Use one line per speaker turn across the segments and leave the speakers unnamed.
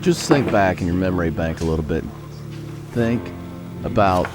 Just think back in your memory bank a little bit. Think about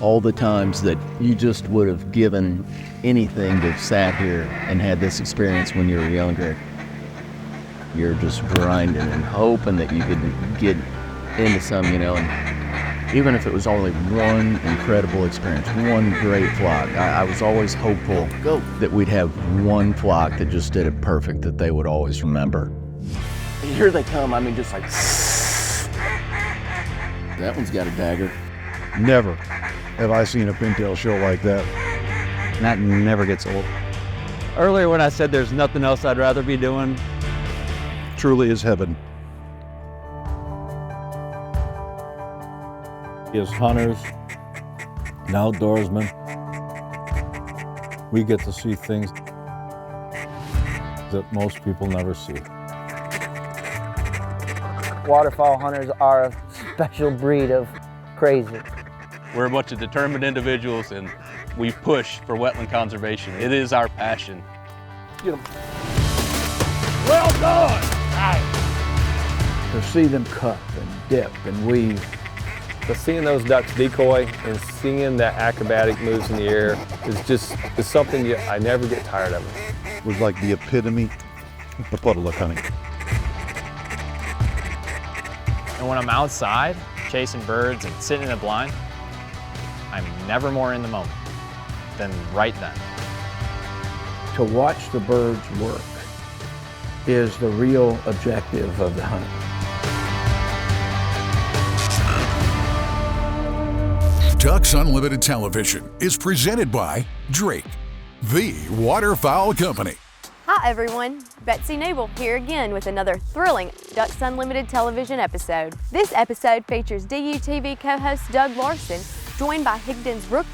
all the times that you just would have given anything to have sat here and had this experience when you were younger. You're just grinding and hoping that you could get into some, and even if it was only one incredible experience, one great flock, I was always hopeful that we'd have one flock that just did it perfect, that they would always remember. And here they come, just like, that one's got a dagger.
Never have I seen a pintail show like that.
And that never gets old. Earlier when I said there's nothing else I'd rather be doing,
Truly is heaven.
As hunters and outdoorsmen, we get to see things that most people never see.
Waterfowl hunters are a special breed of crazy.
We're a bunch of determined individuals, and we push for wetland conservation. It is our passion.
Get them.
Well done!
To see them cut and dip and weave.
But seeing those ducks decoy and seeing that acrobatic moves in the air is something I never get tired of.
It was like the epitome of puddle hunting.
And when I'm outside chasing birds and sitting in a blind, I'm never more in the moment than right then.
To watch the birds work is the real objective of the hunt.
Ducks Unlimited Television is presented by Drake, the Waterfowl Company.
Hi everyone, Betsy Nabel here again with another thrilling Ducks Unlimited television episode. This episode features DUTV co-host Doug Larsen, joined by Higdon's Brook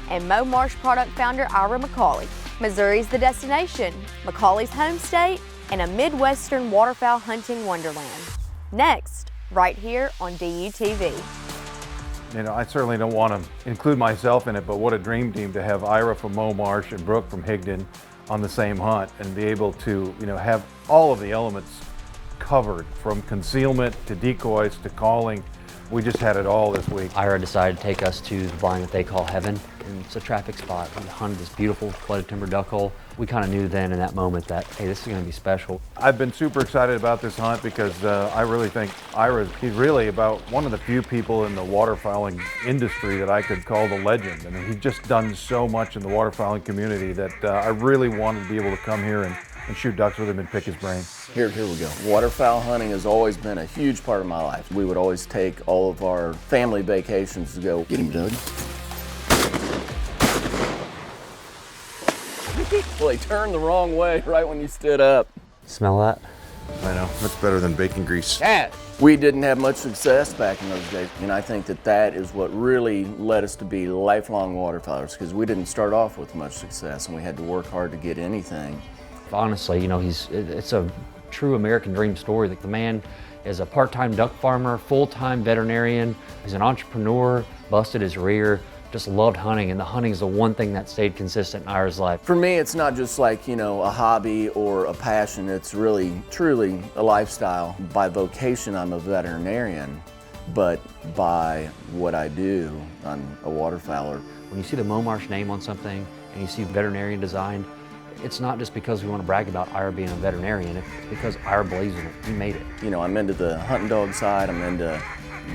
and MOmarsh product founder Ira McCauley. Missouri's the destination, McCauley's home state, and a Midwestern waterfowl hunting wonderland. Next, right here on DUTV.
I certainly don't want to include myself in it, but what a dream team to have Ira from MOmarsh and Brook from Higdon on the same hunt and be able to, have all of the elements covered, from concealment to decoys to calling. We just had it all this week.
Ira decided to take us to the blind that they call heaven. And it's a traffic spot. We hunted this beautiful flooded timber duck hole. We kind of knew then in that moment that, hey, this is going to be special.
I've been super excited about this hunt because I really think he's really about one of the few people in the waterfowling industry that I could call the legend. He's just done so much in the waterfowling community that I really wanted to be able to come here and shoot ducks with him and pick his brain.
Here we go. Waterfowl hunting has always been a huge part of my life. We would always take all of our family vacations to go. Get him, Doug. Well, he turned the wrong way right when you stood up.
Smell that?
I know, much better than bacon grease.
Cat! We didn't have much success back in those days, and I think that is what really led us to be lifelong waterfowlers, because we didn't start off with much success and we had to work hard to get anything.
Honestly, it's a true American dream story. That the man is a part-time duck farmer, full-time veterinarian, he's an entrepreneur, busted his rear, just loved hunting, and the hunting is the one thing that stayed consistent in Ira's life.
For me, it's not just like, a hobby or a passion, it's really, truly a lifestyle. By vocation, I'm a veterinarian, but by what I do, I'm a waterfowler.
When you see the MOmarsh name on something and you see veterinarian designed, it's not just because we want to brag about Ira being a veterinarian, it's because Ira believes in it. He made it.
I'm into the hunting dog side, I'm into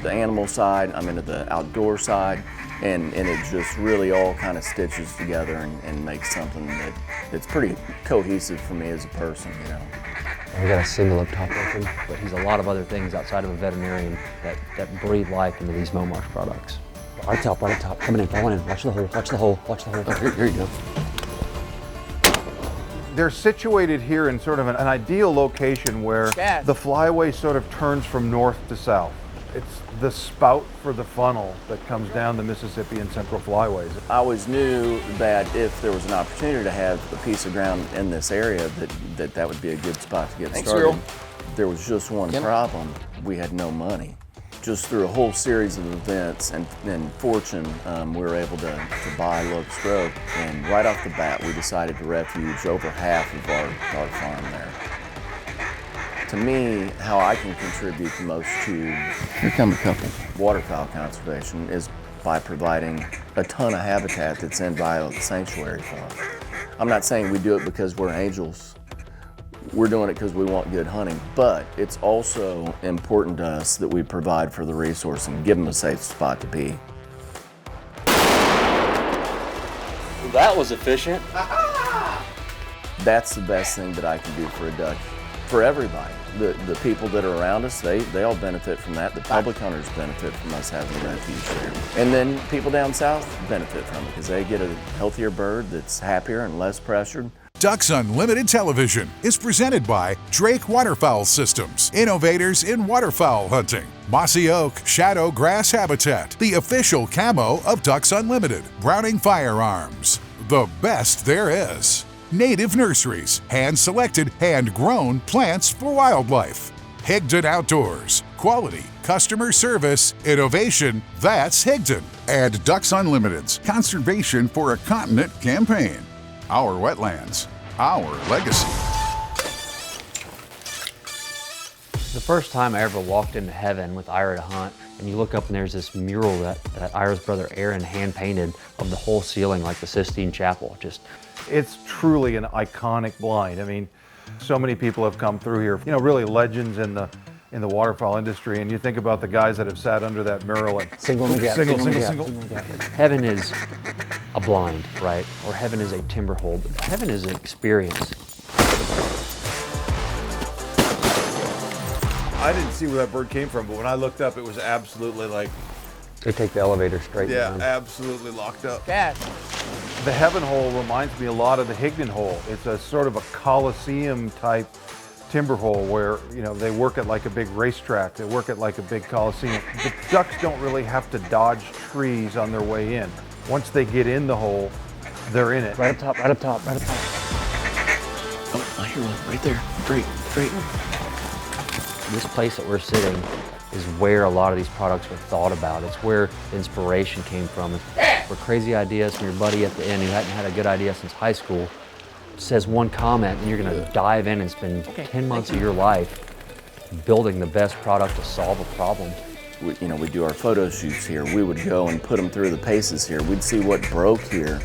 the animal side, I'm into the outdoor side, and it just really all kind of stitches together and makes something that's pretty cohesive for me as a person,
We got a single up top with him, but he's a lot of other things outside of a veterinarian that breathe life into these MOmarsh products. Right top, coming in, falling in, watch the hole, watch the hole, watch the hole.
Oh, here you go.
They're situated here in sort of an ideal location where the flyway sort of turns from north to south. It's the spout for the funnel that comes down the Mississippi and Central Flyways.
I always knew that if there was an opportunity to have a piece of ground in this area, that would be a good spot to get started. There was just one problem. We had no money. Just through a whole series of events and fortune, we were able to buy Loeb Stroke, and right off the bat we decided to refuge over half of our farm there. To me, how I can contribute the most to
Here come a couple.
waterfowl conservation is by providing a ton of habitat that's in bio sanctuary for us. I'm not saying we do it because we're angels. We're doing it because we want good hunting, but it's also important to us that we provide for the resource and give them a safe spot to be.
That was efficient.
That's the best thing that I can do for a duck, for everybody. The people that are around us, they all benefit from that. The public hunters benefit from us having a refuge there. And then people down south benefit from it because they get a healthier bird that's happier and less pressured.
Ducks Unlimited Television is presented by Drake Waterfowl Systems, innovators in waterfowl hunting. Mossy Oak Shadow Grass Habitat, the official camo of Ducks Unlimited. Browning Firearms, the best there is. Nativ Nurseries, hand-selected, hand-grown plants for wildlife. Higdon Outdoors, quality, customer service, innovation, that's Higdon. And Ducks Unlimited's Conservation for a Continent campaign. Our wetlands, our legacy.
The first time I ever walked into heaven with Ira to hunt, and you look up and there's this mural that Ira's brother Aaron hand-painted of the whole ceiling like the Sistine Chapel.
It's truly an iconic blind. I mean, so many people have come through here, you know, really legends in the waterfowl industry, and you think about the guys that have sat under that mural and single.
Heaven is a blind, right? Or heaven is a timber hole, but heaven is an experience.
I didn't see where that bird came from, but when I looked up, it was absolutely like...
They take the elevator straight down.
Absolutely locked up.
The heaven hole reminds me a lot of the Higdon hole. It's a sort of a Coliseum type timber hole where, you know, they work it like a big racetrack. They work it like a big Coliseum. The ducks don't really have to dodge trees on their way in. Once they get in the hole, they're in it.
Right up top, right up top, right up top.
Oh, I hear one right there. Great.
This place that we're sitting is where a lot of these products were thought about. It's where the inspiration came from. It's where crazy ideas from your buddy at the end who hadn't had a good idea since high school says one comment and you're gonna dive in and spend 10 months of your life building the best product to solve a problem.
We do our photo shoots here. We would go and put them through the paces here. We'd see what broke here.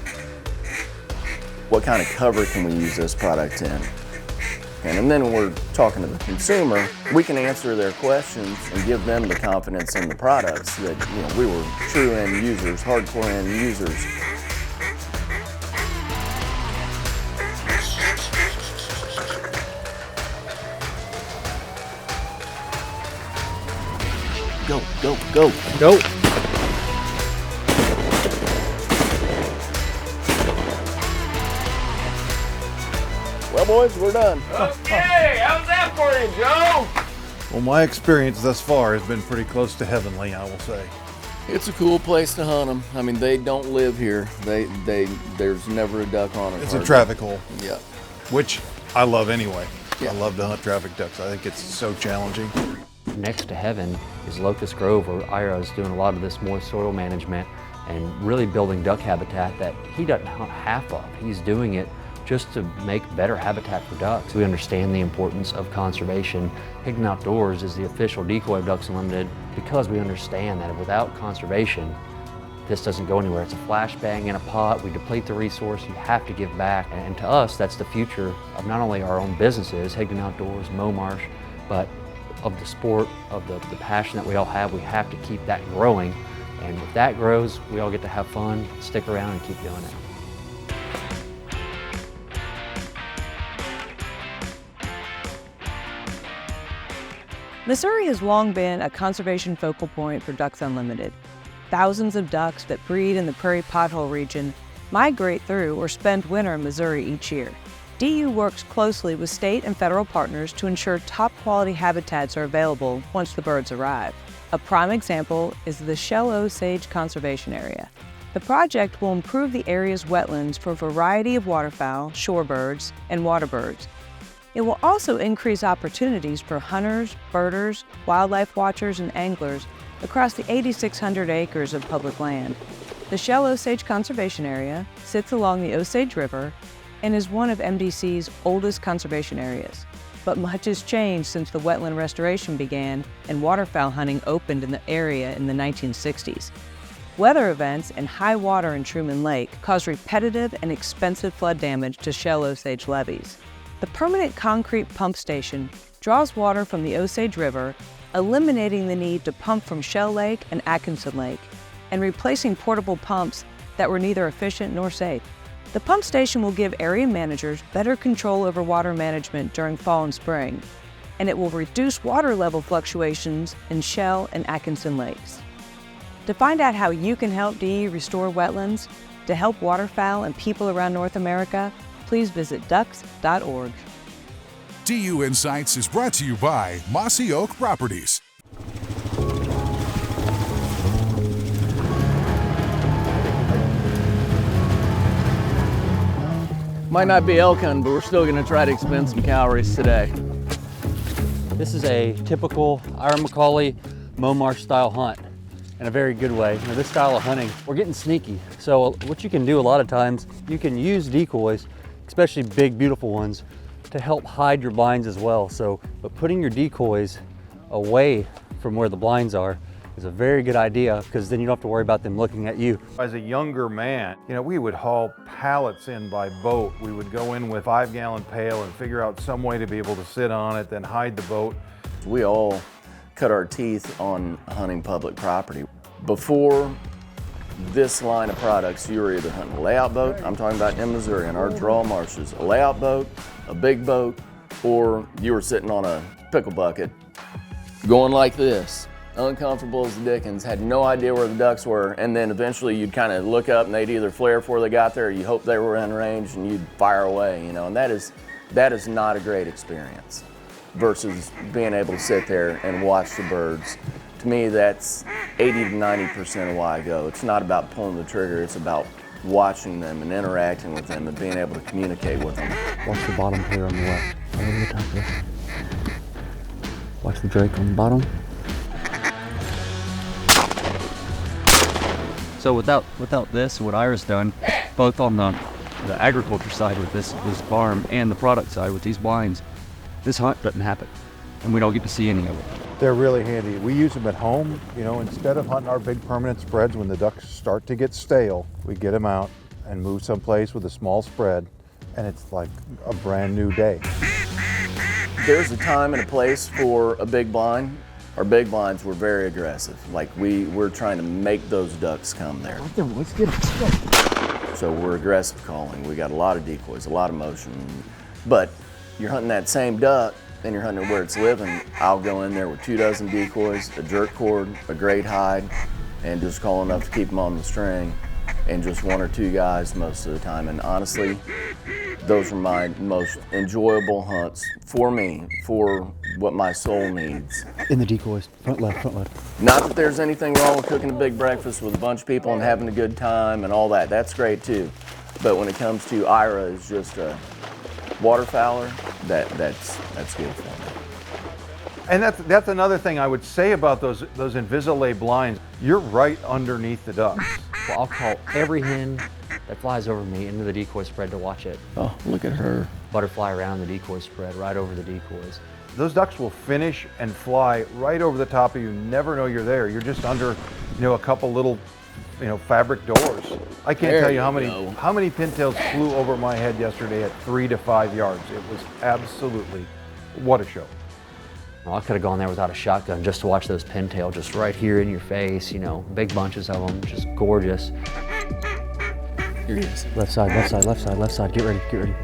What kind of cover can we use this product in? And then when we're talking to the consumer, we can answer their questions and give them the confidence in the products that, you know, we were true end users, hardcore end users. Go. Well, boys, we're done.
Okay, how's that for you, Joe?
Well, my experience thus far has been pretty close to heavenly, I will say.
It's a cool place to hunt them. I mean, they don't live here. There's never a duck on it.
It's a traffic hole.
Yeah.
Which I love anyway.
Yeah.
I love to hunt traffic ducks. I think it's so challenging.
Next to heaven is Locust Grove, where Ira is doing a lot of this moist soil management and really building duck habitat that he doesn't hunt half of. He's doing it just to make better habitat for ducks. We understand the importance of conservation. Higdon Outdoors is the official decoy of Ducks Unlimited because we understand that without conservation, this doesn't go anywhere. It's a flashbang in a pot. We deplete the resource. You have to give back. And to us, that's the future of not only our own businesses, Higdon Outdoors, MOmarsh, but of the sport, of the passion that we all have. We have to keep that growing. And if that grows, we all get to have fun, stick around, and keep doing it.
Missouri has long been a conservation focal point for Ducks Unlimited. Thousands of ducks that breed in the Prairie Pothole region migrate through or spend winter in Missouri each year. DU works closely with state and federal partners to ensure top quality habitats are available once the birds arrive. A prime example is the Shell Osage Conservation Area. The project will improve the area's wetlands for a variety of waterfowl, shorebirds, and waterbirds. It will also increase opportunities for hunters, birders, wildlife watchers, and anglers across the 8,600 acres of public land. The Shell Osage Conservation Area sits along the Osage River and is one of MDC's oldest conservation areas. but much has changed since the wetland restoration began and waterfowl hunting opened in the area in the 1960s. Weather events and high water in Truman Lake caused repetitive and expensive flood damage to Shell Osage levees. The permanent concrete pump station draws water from the Osage River, eliminating the need to pump from Shell Lake and Atkinson Lake, and replacing portable pumps that were neither efficient nor safe. The pump station will give area managers better control over water management during fall and spring, and it will reduce water level fluctuations in Shell and Atkinson lakes. To find out how you can help DE restore wetlands, to help waterfowl and people around North America, please visit ducks.org.
DU Insights is brought to you by Mossy Oak Properties.
Might not be elk hunting, but we're still gonna try to expend some calories today.
This is a typical Ira McCauley MOmarsh style hunt in a very good way. You know, this style of hunting, we're getting sneaky. So what you can do a lot of times, you can use decoys, especially big, beautiful ones, to help hide your blinds as well. So, but putting your decoys away from where the blinds are is a very good idea, because then you don't have to worry about them looking at you.
As a younger man, you know, we would haul pallets in by boat. We would go in with a 5-gallon pail and figure out some way to be able to sit on it, then hide the boat.
We all cut our teeth on hunting public property. Before this line of products, you were either hunting a layout boat, I'm talking about in Missouri in our draw marshes, a layout boat, a big boat, or you were sitting on a pickle bucket going like this, uncomfortable as the dickens, had no idea where the ducks were, and then eventually you'd kind of look up and they'd either flare before they got there, or you hope they were in range and you'd fire away, you know, and that is not a great experience versus being able to sit there and watch the birds. To me, that's 80 to 90% of why I go. It's not about pulling the trigger, it's about watching them and interacting with them and being able to communicate with them.
Watch the bottom here on the left. Right over the top there. Watch the drake on the bottom. So without this, what Ira's done, both on the agriculture side with this farm and the product side with these blinds, this hunt doesn't happen, and we don't get to see any of it.
They're really handy. We use them at home. You know, instead of hunting our big permanent spreads when the ducks start to get stale, we get them out and move someplace with a small spread, and it's like a brand new day.
There's a time and a place for a big blind. Our big blinds were very aggressive. Like we're trying to make those ducks come there.
Let's get it.
So we're aggressive calling. We got a lot of decoys, a lot of motion. But you're hunting that same duck, then you're hunting where it's living. I'll go in there with 24 decoys, a jerk cord, a great hide, and just call enough to keep them on the string, and just 1 or 2 guys most of the time. And honestly, those are my most enjoyable hunts for me, for what my soul needs.
In the decoys, front left, front left.
Not that there's anything wrong with cooking a big breakfast with a bunch of people and having a good time and all that. That's great too. But when it comes to Ira is just a waterfowler, that's good for me.
And that's another thing I would say about those Invisalign blinds. You're right underneath the ducks.
Well, I'll call every hen that flies over me into the decoy spread to watch it.
Oh, look at her.
Butterfly around the decoy spread, right over the decoys.
Those ducks will finish and fly right over the top of you. Never know you're there. You're just under, you know, a couple little, you know, fabric doors. I can't tell you how many pintails flew over my head yesterday at 3 to 5 yards. It was absolutely, what a show.
Well, I could have gone there without a shotgun just to watch those pintail just right here in your face, you know, big bunches of them, just gorgeous.
Here he is.
Left side, left side, left side, left side. Get ready, get ready.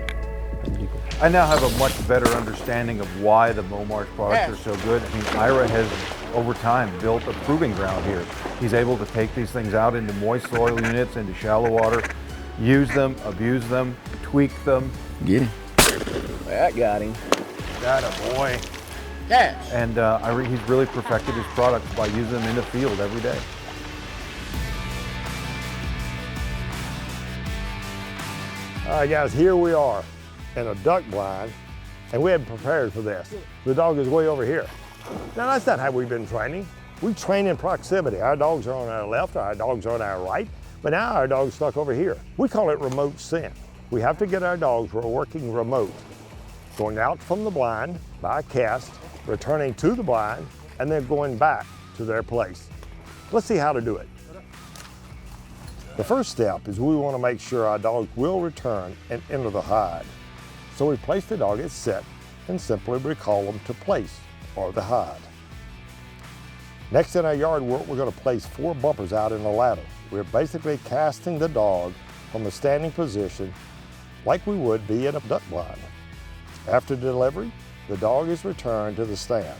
I now have a much better understanding of why the MOmarsh products are so good. I mean, Ira has, over time, built a proving ground here. He's able to take these things out into moist soil units, into shallow water, use them, abuse them, tweak them.
Get him. That got him.
Got a boy.
Catch.
And he's really perfected his products by using them in the field every day.
All right, guys, here we are in a duck blind, and we hadn't prepared for this. The dog is way over here. Now, that's not how we've been training. We train in proximity. Our dogs are on our left, our dogs are on our right, but now our dog's stuck over here. We call it remote scent. We have to get our dogs, we're working remote. going out from the blind by a cast, returning to the blind, and then going back to their place. Let's see how to do it. The first step is we want to make sure our dog will return and enter the hide. So we place the dog at sit and simply recall them to place or the hide. Next in our yard work, we're going to place 4 bumpers out in a ladder. We're basically casting the dog from a standing position like we would be in a duck blind. After delivery, the dog is returned to the stand.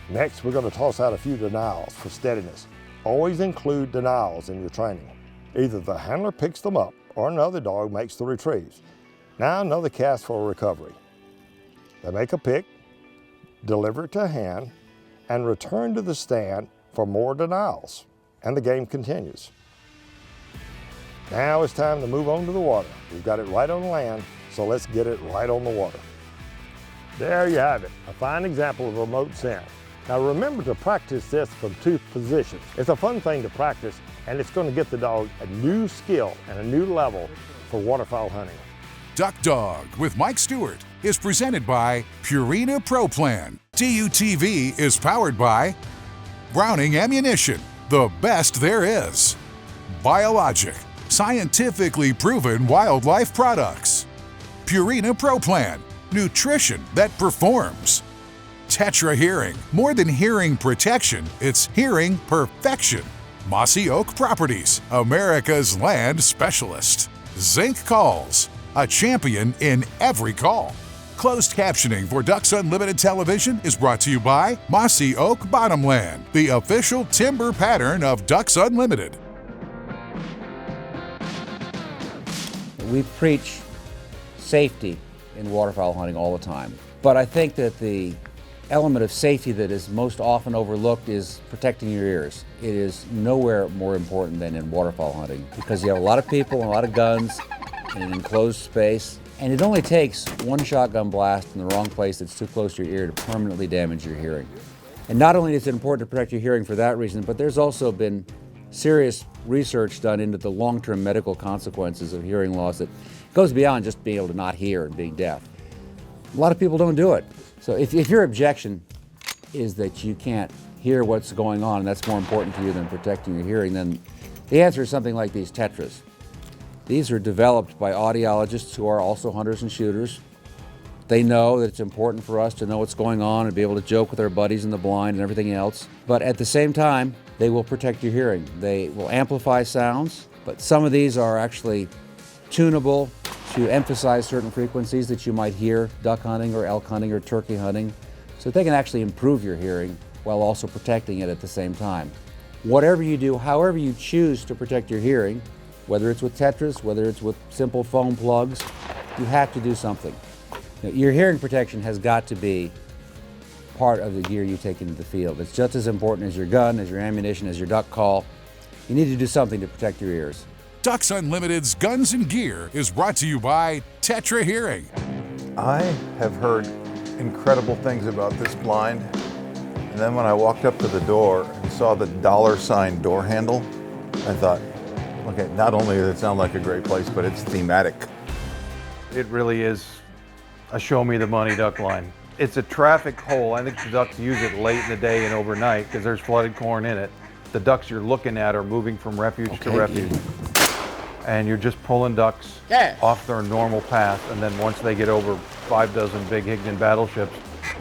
Next, we're going to toss out a few denials for steadiness. Always include denials in your training. Either the handler picks them up or another dog makes the retrieves. Now another cast for recovery. They make a pick, deliver it to hand, and return to the stand for more denials. And the game continues. Now it's time to move on to the water. We've got it right on land, so let's get it right on the water. There you have it, a fine example of remote send. Now remember to practice this from 2 positions. It's a fun thing to practice, and it's going to get the dog a new skill and a new level for waterfowl hunting.
Duck Dog with Mike Stewart is presented by Purina Pro Plan. DUTV is powered by Browning Ammunition, the best there is. BioLogic, scientifically proven wildlife products. Purina Pro Plan, nutrition that performs. TETRA Hearing, more than hearing protection, it's hearing perfection. Mossy Oak Properties, America's land specialist. Zink Calls, a champion in every call. Closed captioning for Ducks Unlimited Television is brought to you by Mossy Oak Bottomland, the official timber pattern of Ducks Unlimited.
We preach safety in waterfowl hunting all the time, but I think that the element of safety that is most often overlooked is protecting your ears. It is nowhere more important than in waterfowl hunting because you have a lot of people and a lot of guns in an enclosed space, and it only takes one shotgun blast in the wrong place that's too close to your ear to permanently damage your hearing. And not only is it important to protect your hearing for that reason, but there's also been serious research done into the long-term medical consequences of hearing loss that goes beyond just being able to not hear and being deaf. A lot of people don't do it. So if your objection is that you can't hear what's going on and that's more important to you than protecting your hearing, then the answer is something like these TETRAs. These are developed by audiologists who are also hunters and shooters. They know that it's important for us to know what's going on and be able to joke with our buddies in the blind and everything else. But at the same time, they will protect your hearing. They will amplify sounds, but some of these are actually tunable to emphasize certain frequencies that you might hear duck hunting or elk hunting or turkey hunting, so they can actually improve your hearing while also protecting it at the same time. Whatever you do, however you choose to protect your hearing, whether it's with TETRAs, whether it's with simple foam plugs, you have to do something. Your hearing protection has got to be part of the gear you take into the field. It's just as important as your gun, as your ammunition, as your duck call. You need to do something to protect your ears.
Ducks Unlimited's Guns and Gear is brought to you by TETRA Hearing.
I have heard incredible things about this blind, and then when I walked up to the door and saw the $sign door handle, I thought, okay, not only does it sound like a great place, but it's thematic.
It really is a show me the money duck line. It's a traffic hole. I think the ducks use it late in the day and overnight because there's flooded corn in it. The ducks you're looking at are moving from refuge to refuge. And you're just pulling ducks off their normal path, and then once they get over 5 dozen big Higdon battleships,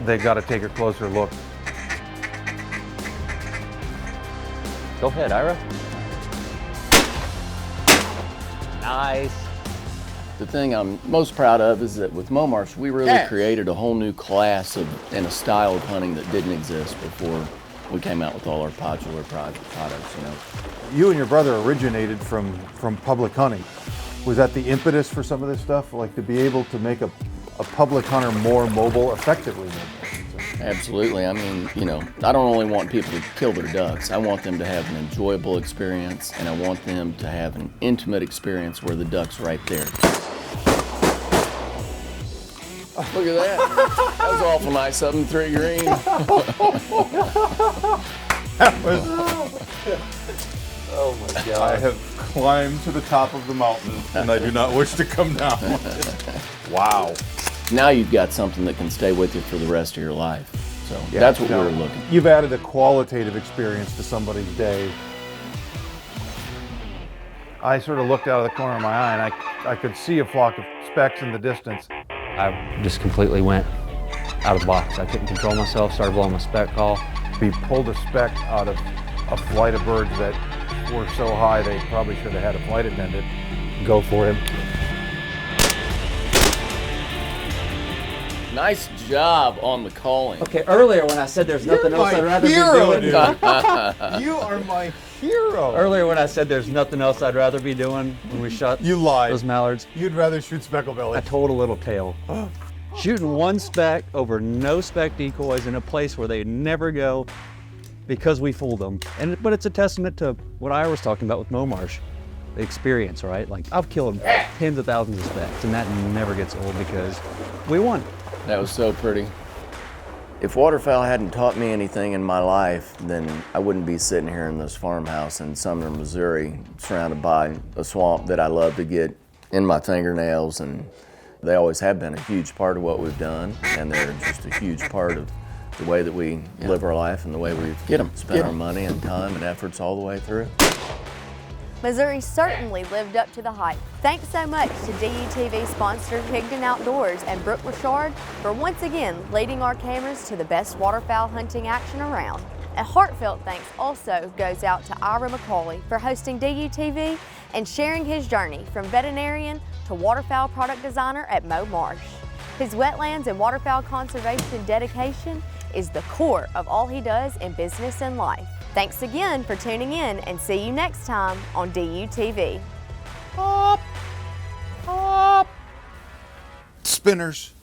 they've got to take a closer look.
Go ahead, Ira. Nice.
The thing I'm most proud of is that with MOmarsh, we really created a whole new class and a style of hunting that didn't exist before we came out with all our popular products, you know.
You and your brother originated from public hunting. Was that the impetus for some of this stuff? Like to be able to make a public hunter more mobile, effectively mobile?
Absolutely. I mean, you know, I don't only want people to kill their ducks. I want them to have an enjoyable experience, and I want them to have an intimate experience where the duck's right there. Look at that. That was awful nice up in 3 green.
That was... Oh my God. I have climbed to the top of the mountain and I do not wish to come down. Wow.
Now you've got something that can stay with you for the rest of your life. So
Yeah,
that's what
no,
we're looking for.
You've added a qualitative experience to somebody's day. I sort of looked out of the corner of my eye and I could see a flock of specks in the distance.
I just completely went out of the box. I couldn't control myself, started blowing my spec call.
We pulled a speck out of a flight of birds that were so high they probably should have had a flight attendant go for him.
Nice job on the calling.
Okay, earlier when I said there's nothing else I'd rather be doing.
You are my hero.
Earlier when I said there's nothing else I'd rather be doing when we shot
You lied.
those mallards,
You'd rather shoot specklebelly.
I told a little tale. Shooting one speck over no speck decoys in a place where they never go because we fooled them. But it's a testament to what Ira was talking about with MOmarsh, the experience, right? Like I've killed tens of thousands of specks and that never gets old because we won.
That was so pretty. If waterfowl hadn't taught me anything in my life, then I wouldn't be sitting here in this farmhouse in Sumner, Missouri, surrounded by a swamp that I love to get in my fingernails, and they always have been a huge part of what we've done, and they're just a huge part of the way that we live our life and the way we spend our money and time and efforts all the way through.
Missouri certainly lived up to the hype. Thanks so much to DUTV sponsor Higdon Outdoors and Brook for once again leading our cameras to the best waterfowl hunting action around. A heartfelt thanks also goes out to Ira McCauley for hosting DUTV and sharing his journey from veterinarian to waterfowl product designer at MOmarsh. His wetlands and waterfowl conservation dedication is the core of all he does in business and life. Thanks again for tuning in, and see you next time on DUTV.
Hop, hop. Spinners.